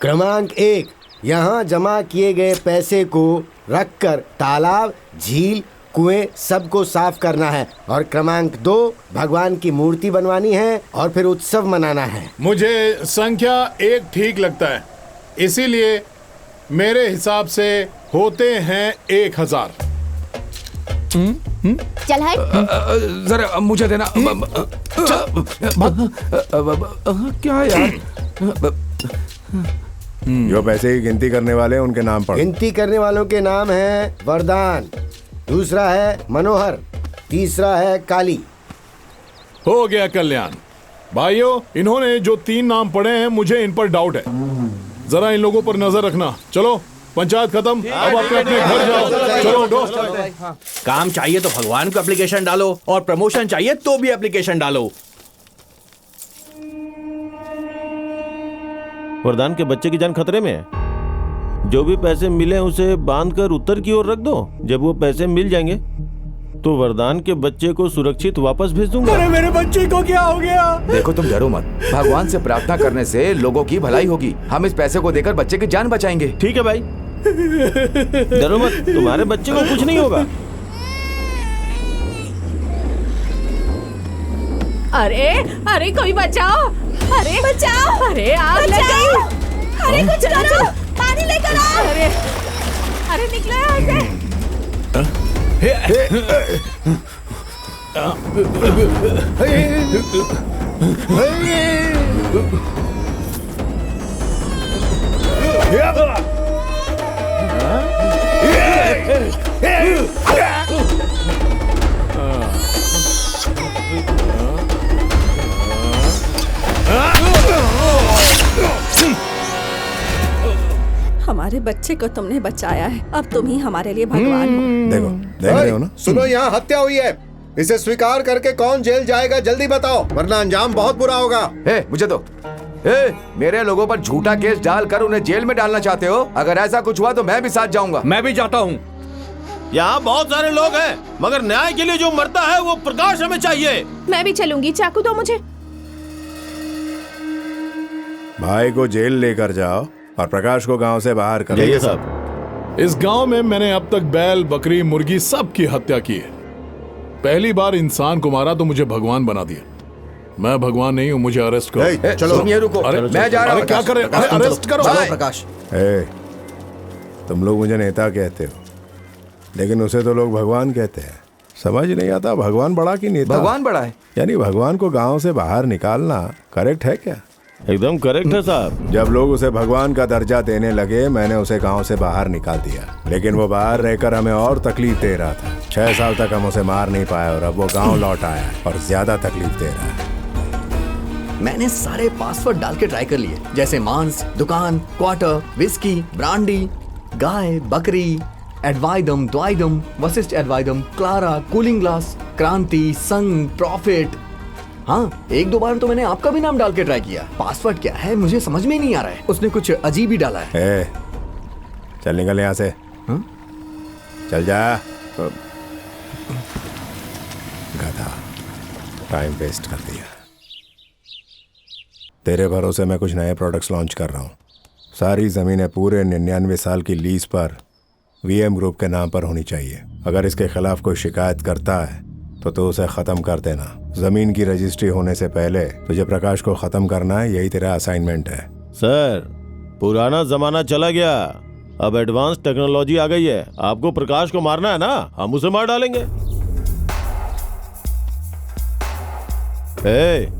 क्रमांक 1, यहाँ जमा किए गए पैसे को रखकर तालाब, झील, कुएं सबको साफ करना है। और क्रमांक 2, भगवान की मूर्ति बनवानी है और फिर उत्सव मनाना है। मुझे संख्या 1 ठीक लगता है, इसीलिए मेरे हिसाब से होते हैं 1000। चल हट। जरा मुझे देना। क्या यार? जो पैसे की गिनती करने वाले हैं उनके नाम पढ़। गिनती करने वालों के नाम है वरदान, दूसरा है मनोहर, तीसरा है काली। हो गया कल्याण। भाइयों, इन्होंने जो 3 नाम पढ़े हैं, मुझे इन पर डाउट है। जरा इन लोगों पर नजर रखना। चलो, पंचायत खत्म, अब अपने अपने घर जाओ। चलो दोस्त। काम चाहिए तो भगवान को एप्लीकेशन डालो, और प्रमोशन चाहिए तो भी एप्लीकेशन डालो। वरदान के बच्चे की जान खतरे में है। जो भी पैसे मिले उसे बांधकर उत्तर की ओर रख दो। जब वो पैसे मिल जाएंगे तो वरदान के बच्चे को सुरक्षित वापस भेज दूंगा। अरे मेरे बच्चे को क्या हो गया? देखो, तुम डरो मत। भगवान से प्रार्थना करने से लोगों की भलाई होगी। हम इस पैसे को देकर बच्चे की जान बचाएंगे। ठीक है भाई, डरो मत, तुम्हारे बच्चे को कुछ नहीं होगा। अरे अरे कोई बचाओ! अरे बचाओ! अरे आग लग गई! अरे कुछ करो! पानी लेकर आओ! अरे निकलो यहाँ से! हमारे बच्चे को तुमने बचाया है, अब तुम ही हमारे लिए भगवान हो। देखो, देख रहे हो ना? सुनो, यहाँ हत्या हुई है। इसे स्वीकार करके कौन जेल जाएगा, जल्दी बताओ, वरना अंजाम बहुत बुरा होगा। मुझे दो। मेरे लोगों पर झूठा केस डालकर उन्हें जेल में डालना चाहते हो? अगर ऐसा कुछ हुआ तो मैं भी साथ जाऊंगा। मैं भी जाता हूँ। यहाँ बहुत सारे लोग हैं, मगर न्याय के लिए जो मरता है वो प्रकाश हमें चाहिए। मैं भी चलूंगी। चाकू दो मुझे। भाई को जेल लेकर जाओ और प्रकाश को गांव से बाहर कर जाइए साहब। इस गांव में मैंने अब तक बैल, बकरी, मुर्गी सब की हत्या की है। पहली बार इंसान को मारा तो मुझे भगवान बना दिया। मैं भगवान नहीं हूँ, मुझे अरेस्ट करो। चलो, तुम ये रुको। अरे मैं जा रहा हूँ। क्या करें? अरेस्ट करो। चलो प्रकाश। तुम लोग मुझे नेता कहते हो, लेकिन उसे तो लोग भगवान कहते हैं। समझ नहीं आता, भगवान बड़ा कि नेता? भगवान बड़ा है। यानी भगवान को गांव से बाहर निकालना करेक्ट है क्या? एकदम करेक्ट है साहब। जब लोग उसे भगवान का दर्जा देने लगे, मैंने उसे गांव से बाहर निकाल दिया, लेकिन वो बाहर रहकर हमें और तकलीफ दे रहा था। 6 साल तक हम उसे मार नहीं पाए और अब वो गांव लौट आया और ज्यादा तकलीफ दे रहा है। मैंने सारे पासवर्ड डाल के ट्राई कर लिए, जैसे मांस, दुकान, क्वार्टर, विस्की, ब्रांडी, गाय, बकरी, एडवाइडम, द्वाइडम, वशिष्ठ एडवाइडम, क्लारा, कूलिंग ग्लास, क्रांति, संग, प्रॉफिट। हाँ, 1-2 बार तो मैंने आपका भी नाम डाल के ट्राई किया। पासवर्ड क्या है मुझे समझ में नहीं आ रहा है। उसने कुछ अजीब ही डाला है। चल निकल यहाँ से। चल जा। गधा, टाइम वेस्ट कर दिया। तेरे भरोसे मैं कुछ नए प्रोडक्ट्स लॉन्च कर रहा हूँ। सारी जमीनें पूरे 99 साल की लीज पर वीएम ग्रुप के नाम पर होनी चाहिए। अगर इसके खिलाफ कोई शिकायत करता है तो उसे खत्म कर देना। जमीन की रजिस्ट्री होने से पहले तुझे प्रकाश को खत्म करना है, यही तेरा असाइनमेंट है। सर, पुराना जमाना चला गया, अब एडवांस टेक्नोलॉजी आ गई है। आपको प्रकाश को मारना है ना, हम उसे मार डालेंगे।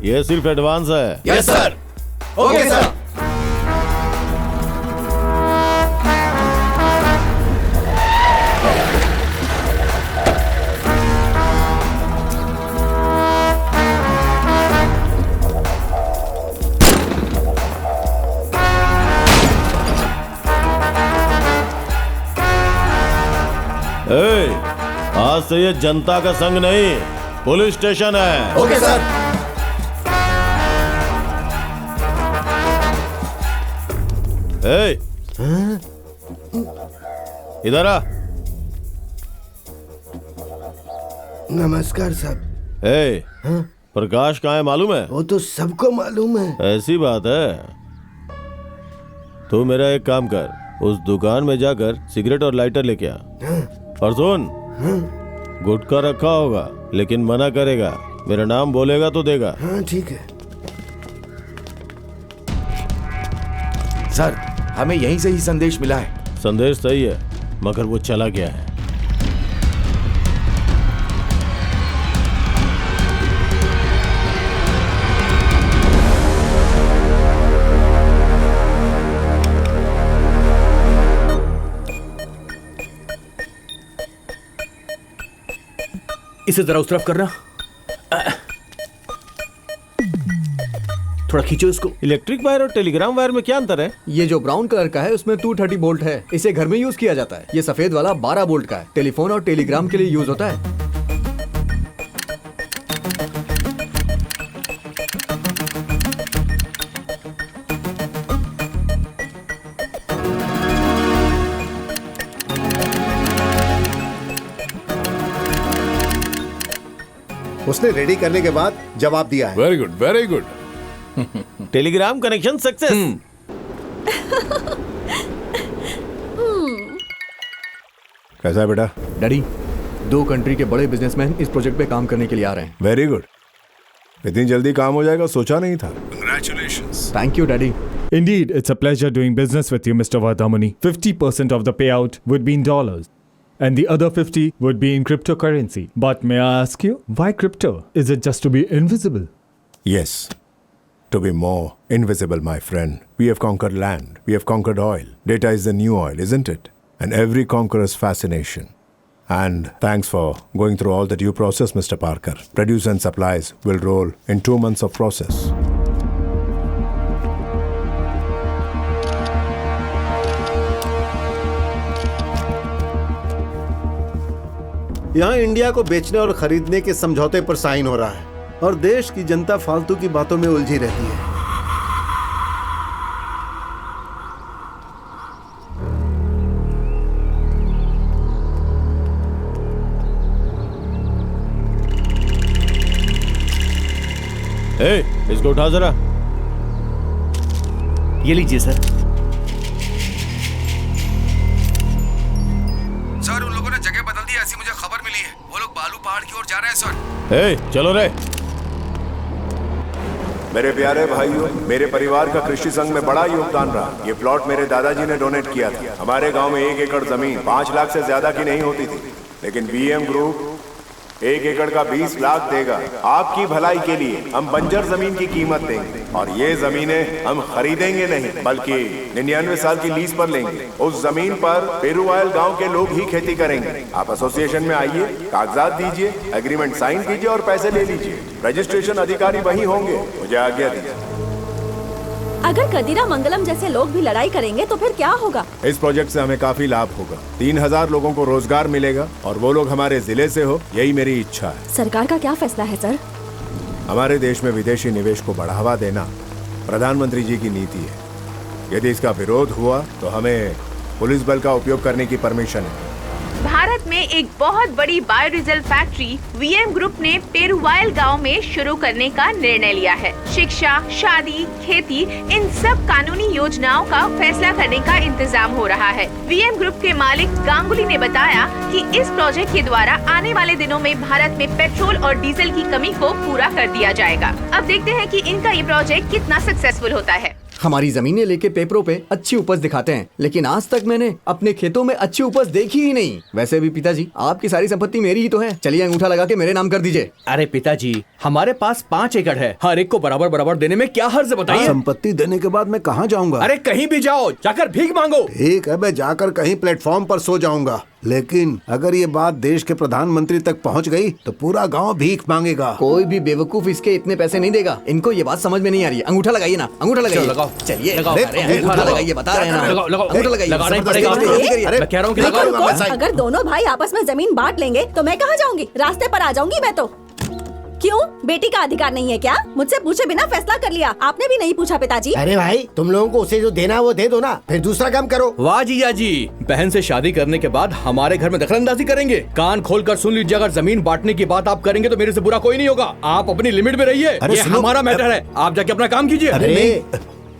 ये सिर्फ एडवांस है। Yes sir. Okay sir. आज से ये जनता का संघ नहीं, पुलिस स्टेशन है। Okay sir. इधर आ। नमस्कार साहब। प्रकाश कहाँ है मालूम है? वो तो सबको मालूम है। ऐसी बात है। तू मेरा एक काम कर, उस दुकान में जाकर सिगरेट और लाइटर लेके आ। और सुन, गुटखा रखा होगा लेकिन मना करेगा, मेरा नाम बोलेगा तो देगा। हाँ ठीक है। सर, हमें यहीं से ही संदेश मिला है। संदेश सही है मगर वो चला गया है। इसे जरा उस तरफ करना, थोड़ा खींचो इसको। इलेक्ट्रिक वायर और टेलीग्राम वायर में क्या अंतर है? ये जो ब्राउन कलर का है उसमें 230 वोल्ट है, इसे घर में यूज किया जाता है। ये सफेद वाला 12 वोल्ट का है, टेलीफोन और टेलीग्राम के लिए यूज होता है। उसने रेडी करने के बाद जवाब दिया है। Very good, very good. Telegram connection success. कैसा है बेटा? डैडी, 2 कंट्री के बड़े बिजनेसमैन इस प्रोजेक्ट पे काम करने के लिए आ रहे हैं। Very good. इतनी जल्दी काम हो जाएगा सोचा नहीं था। Congratulations. Thank you daddy. Indeed, it's a pleasure doing business with you, Mr. Vardhamani. 50% of the payout would be in dollars, and the other 50 would be in cryptocurrency. But may I ask you, why crypto? Is it just to be invisible? Yes, to be more invisible, my friend. We have conquered land. We have conquered oil. Data is the new oil, isn't it? And every conqueror's fascination. And thanks for going through all the due process, Mr. Parker. Produce and supplies will roll in 2 months of process. यहाँ India को बेचने और खरीदने के समझौते पर sign हो रहा है और देश की जनता फालतू की बातों में उलझी रहती है। इसको उठा जरा। ये लीजिए सर। सर, उन लोगों ने जगह बदल दी, ऐसी मुझे खबर मिली है। वो लोग बालू पहाड़ की ओर जा रहे हैं सर। चलो रे। मेरे प्यारे भाइयों, मेरे परिवार का कृषि संघ में बड़ा योगदान रहा। ये प्लॉट मेरे दादाजी ने डोनेट किया था। हमारे गांव में 1 एकड़ जमीन 5 लाख से ज्यादा की नहीं होती थी, लेकिन वीएम ग्रुप 1 एकड़ का 20 लाख देगा। आपकी भलाई के लिए हम बंजर जमीन की कीमत देंगे और ये जमीनें हम खरीदेंगे नहीं बल्कि 99 साल की लीज पर लेंगे। उस जमीन पर पेरुवायल गांव के लोग ही खेती करेंगे। आप एसोसिएशन में आइए, कागजात दीजिए, एग्रीमेंट साइन कीजिए और पैसे ले लीजिए। रजिस्ट्रेशन अधिकारी वही होंगे। मुझे आज्ञा दीजिए। अगर कदीरा मंगलम जैसे लोग भी लड़ाई करेंगे तो फिर क्या होगा? इस प्रोजेक्ट से हमें काफी लाभ होगा। 3000 लोगों को रोजगार मिलेगा और वो लोग हमारे जिले से हो, यही मेरी इच्छा है। सरकार का क्या फैसला है सर? हमारे देश में विदेशी निवेश को बढ़ावा देना प्रधानमंत्री जी की नीति है। यदि इसका विरोध हुआ तो हमें पुलिस बल का उपयोग करने की परमिशन है। भारत में एक बहुत बड़ी बायोडीजल फैक्ट्री वीएम ग्रुप ने पेरुवायल गांव में शुरू करने का निर्णय लिया है। शिक्षा, शादी, खेती, इन सब कानूनी योजनाओं का फैसला करने का इंतजाम हो रहा है। वीएम ग्रुप के मालिक गांगुली ने बताया कि इस प्रोजेक्ट के द्वारा आने वाले दिनों में भारत में पेट्रोल और डीजल की कमी को पूरा कर दिया जाएगा। अब देखते हैं कि इनका ये प्रोजेक्ट कितना सक्सेसफुल होता है। हमारी जमीनें लेके पेपरों पे अच्छी उपज दिखाते हैं, लेकिन आज तक मैंने अपने खेतों में अच्छी उपज देखी ही नहीं। वैसे भी पिताजी, आपकी सारी संपत्ति मेरी ही तो है। चलिए अंगूठा लगा के मेरे नाम कर दीजिए। अरे पिताजी, हमारे पास 5 एकड़ है, हर एक को बराबर बराबर देने में क्या हर्ज बताइए? संपत्ति देने के बाद मैं कहाँ जाऊँगा? अरे कहीं भी जाओ, जाकर भीख मांगो। ठीक है, मैं जाकर कहीं प्लेटफॉर्म पर सो जाऊंगा, लेकिन अगर ये बात देश के प्रधानमंत्री तक पहुंच गई तो पूरा गांव भीख मांगेगा। कोई भी बेवकूफ इसके इतने पैसे नहीं देगा। इनको ये बात समझ में नहीं आ रही है। अंगूठा लगाइए ना, अंगूठा लगाइए। लगाओ, चलिए अंगूठा लगाइए, बता रहे हैं ना। लगाओ, लगाओ, अंगूठा लगाइए, लगाना ही पड़ेगा। मैं कह रहा हूँ कि लगाओ। अगर दोनों भाई आपस में जमीन बांट लेंगे तो मैं कहाँ जाऊंगी? रास्ते पर आ जाऊंगी मैं तो। क्यों? बेटी का अधिकार नहीं है क्या? मुझसे पूछे बिना फैसला कर लिया। आपने भी नहीं पूछा पिताजी। अरे भाई, तुम लोगों को उसे जो देना वो दे दो ना, फिर दूसरा काम करो। वाह जीजा जी, बहन से शादी करने के बाद हमारे घर में दखलंदाजी करेंगे? कान खोलकर सुन लीजिए, अगर जमीन बांटने की बात आप करेंगे तो मेरे से बुरा कोई नहीं होगा। आप अपनी लिमिट में रहिए। ये हमारा मैटर है, आप जाके अपना काम कीजिए।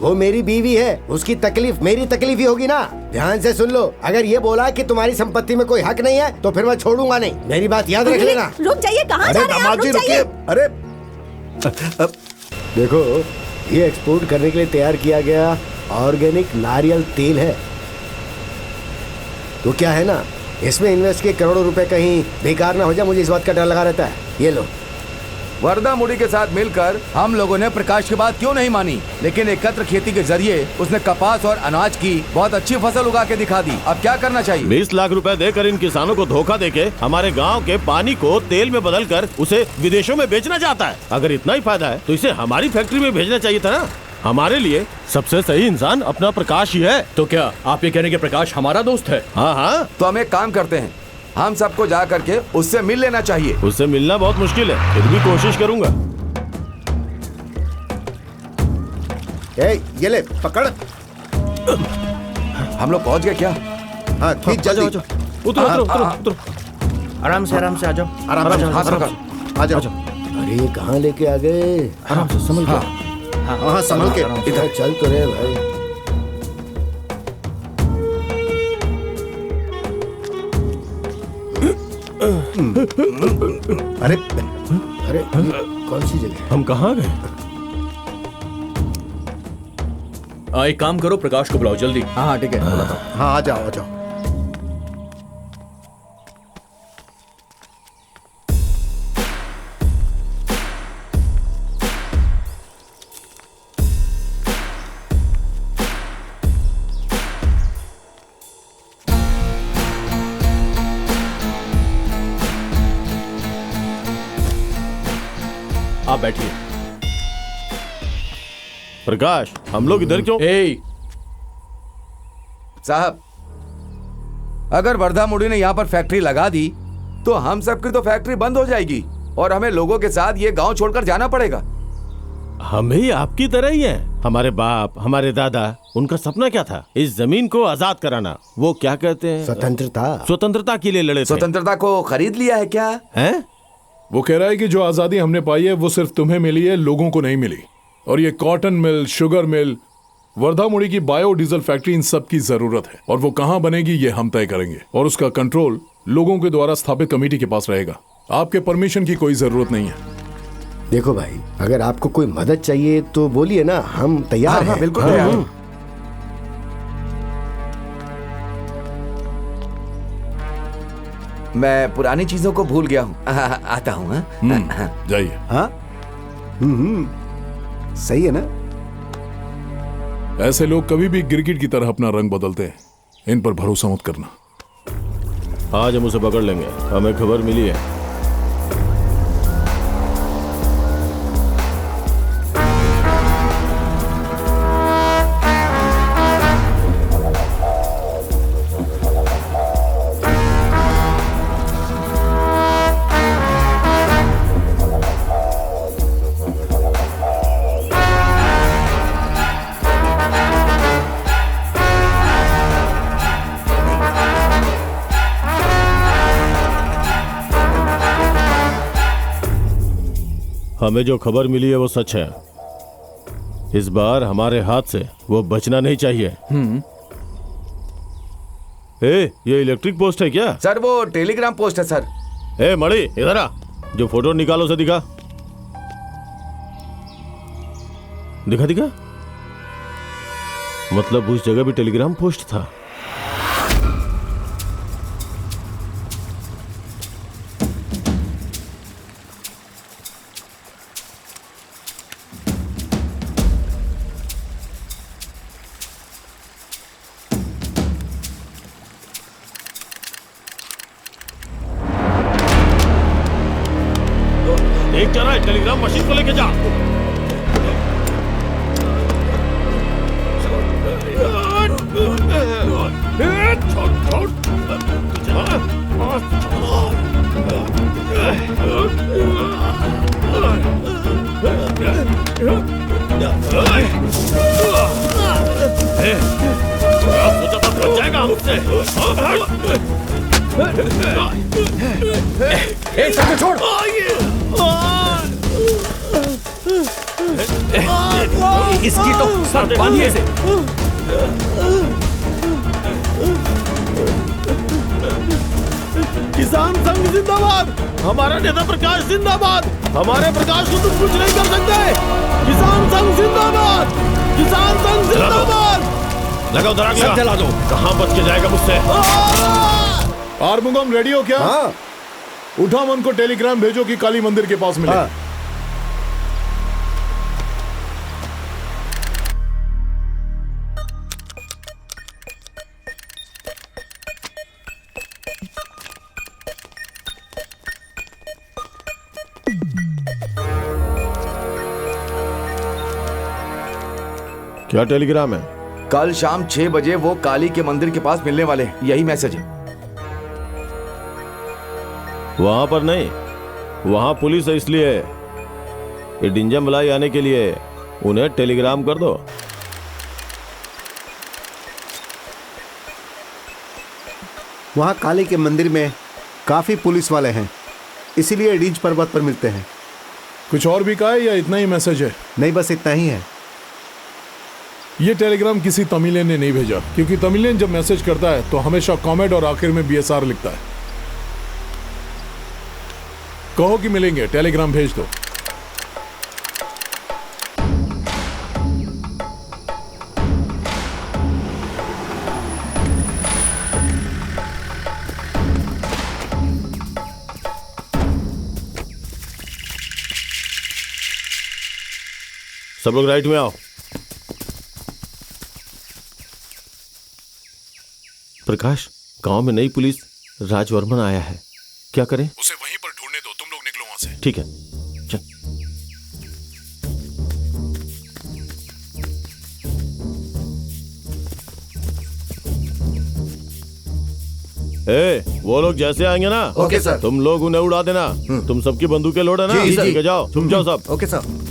वो मेरी बीवी है, उसकी तकलीफ मेरी तकलीफ ही होगी ना। ध्यान से सुन लो, अगर ये बोला कि तुम्हारी संपत्ति में कोई हक नहीं है तो फिर मैं छोड़ूंगा नहीं। मेरी बात याद रख लेना। रुक जाइए, कहाँ जा अरे रहे हैं आप? दामाद जी रुक रुकिए। जाइए। अरे देखो, ये एक्सपोर्ट करने के लिए तैयार किया गया ऑर्गेनिक नारियल तेल है। तो क्या है ना, इसमें इन्वेस्ट के करोड़ों रुपए कहीं बेकार ना हो जाए, मुझे इस बात का डर लगा रहता है। ये लो। वर्धा मुड़ी के साथ मिलकर हम लोगों ने प्रकाश की बात क्यों नहीं मानी, लेकिन एकत्र खेती के जरिए उसने कपास और अनाज की बहुत अच्छी फसल उगा के दिखा दी। अब क्या करना चाहिए? 20 लाख रुपए देकर इन किसानों को धोखा देके हमारे गांव के पानी को तेल में बदलकर उसे विदेशों में बेचना चाहता है। अगर इतना ही फायदा है तो इसे हमारी फैक्ट्री में भेजना चाहिए था ना। हमारे लिए सबसे सही इंसान अपना प्रकाश ही है। तो क्या आप ये कहने के प्रकाश हमारा दोस्त है? हाँ हाँ, तो हम एक काम करते हैं, हम सबको जा करके उससे मिल लेना चाहिए। उससे मिलना बहुत मुश्किल है, फिर भी कोशिश करूंगा। ये ले पकड़। हम लोग पहुंच गए क्या? हाँ खींच जल्दी। उतरो उतरो उतरो उतरो। आराम से आ जाओ। आराम से हाथ पकड़। आ जाओ। अरे ये कहाँ लेके आ गए? आराम से संभल के। हाँ संभल के। इधर चल तो रहे भाई। अरे अरे ये कौन सी जगह है? हम कहाँ गए? एक काम करो, प्रकाश को बुलाओ जल्दी। हाँ ठीक है। हाँ आ जाओ आ जाओ। आप बैठिए। प्रकाश, हम लोग इधर क्यों? साहब, अगर वर्धा मुड़ी ने यहाँ पर फैक्ट्री लगा दी तो हम सबकी तो फैक्ट्री बंद हो जाएगी और हमें लोगों के साथ ये गांव छोड़कर जाना पड़ेगा। हम भी आपकी तरह ही हैं। हमारे बाप, हमारे दादा, उनका सपना क्या था? इस जमीन को आजाद कराना। वो क्या कहते हैं? स्वतंत्रता। स्वतंत्रता के लिए लड़े थे। स्वतंत्रता को खरीद लिया है क्या? हैं? वो कह रहा है कि जो आजादी हमने पाई है वो सिर्फ तुम्हें मिली है, लोगों को नहीं मिली। और ये cotton mill, sugar mill, Wardha मुड़ी की बायोडीजल फैक्ट्री, इन सब की जरूरत है। और वो कहाँ बनेगी ये हम तय करेंगे और उसका कंट्रोल लोगों के द्वारा स्थापित कमेटी के पास रहेगा। आपके परमिशन की कोई जरूरत नहीं है। देखो भाई, अगर आपको कोई मदद चाहिए तो बोलिए ना, हम तैयार हैं। बिल्कुल तैयार हैं। मैं पुरानी चीजों को भूल गया हूँ। आता हूँ। जाइए। हाँ सही है ना। ऐसे लोग कभी भी गिरगिट की तरह अपना रंग बदलते हैं, इन पर भरोसा मत करना। आज हम उसे पकड़ लेंगे, हमें खबर मिली है। हमें जो खबर मिली है वो सच है। इस बार हमारे हाथ से वो बचना नहीं चाहिए। ये इलेक्ट्रिक पोस्ट है क्या? सर वो टेलीग्राम पोस्ट है सर। मणि, इधर आ। जो फोटो निकालो से दिखा। दिखा दिखा। मतलब उस जगह भी टेलीग्राम पोस्ट था। देख क्या रहा है? टेलीग्राम मशीन को लेके जा। सोचा था बच जाएगा हमसे। सबको छोड़। इसकी तो सर बांधिए इसे। किसान संघ जिंदाबाद, हमारा नेता प्रकाश जिंदाबाद, हमारे प्रकाश को तुम कुछ नहीं कर सकते। किसान संघ जिंदाबाद, किसान संघ जिंदाबाद। लगाओ दराग, लगा जला दो। कहाँ बच के जाएगा मुझसे। आर्मुगम रेडी हो क्या? हाँ। उठा मन को टेलीग्राम भेजो कि काली मंदिर के पास मिले। हाँ। क्या टेलीग्राम है? कल शाम 6 बजे वो काली के मंदिर के पास मिलने वाले हैं, यही मैसेज है। वहां पर नहीं, वहां पुलिस है, इसलिए ये डिंजा मलाई आने के लिए उन्हें टेलीग्राम कर दो। वहाँ काली के मंदिर में काफी पुलिस वाले हैं, इसीलिए रिंज पर्वत पर मिलते हैं। कुछ और भी कहा है या इतना ही मैसेज है? नहीं, बस इतना ही है। ये टेलीग्राम किसी तमिलियन ने नहीं भेजा, क्योंकि तमिलियन जब मैसेज करता है तो हमेशा कमेंट और आखिर में BSR लिखता है। कहो कि मिलेंगे, टेलीग्राम भेज दो। सब लोग राइट में आओ। प्रकाश, गांव में नई पुलिस राजवर्मन आया है, क्या करें? उसे वहीं पर ढूंढने दो, तुम लोग निकलो वहां से। ठीक है, चल। वो लोग जैसे आएंगे ना, ओके सर। तुम लोग उन्हें उड़ा देना। तुम सबकी बंदूकें लोड है ना? जी, जी। ठीक है, जाओ, तुम जाओ सब। Okay sir.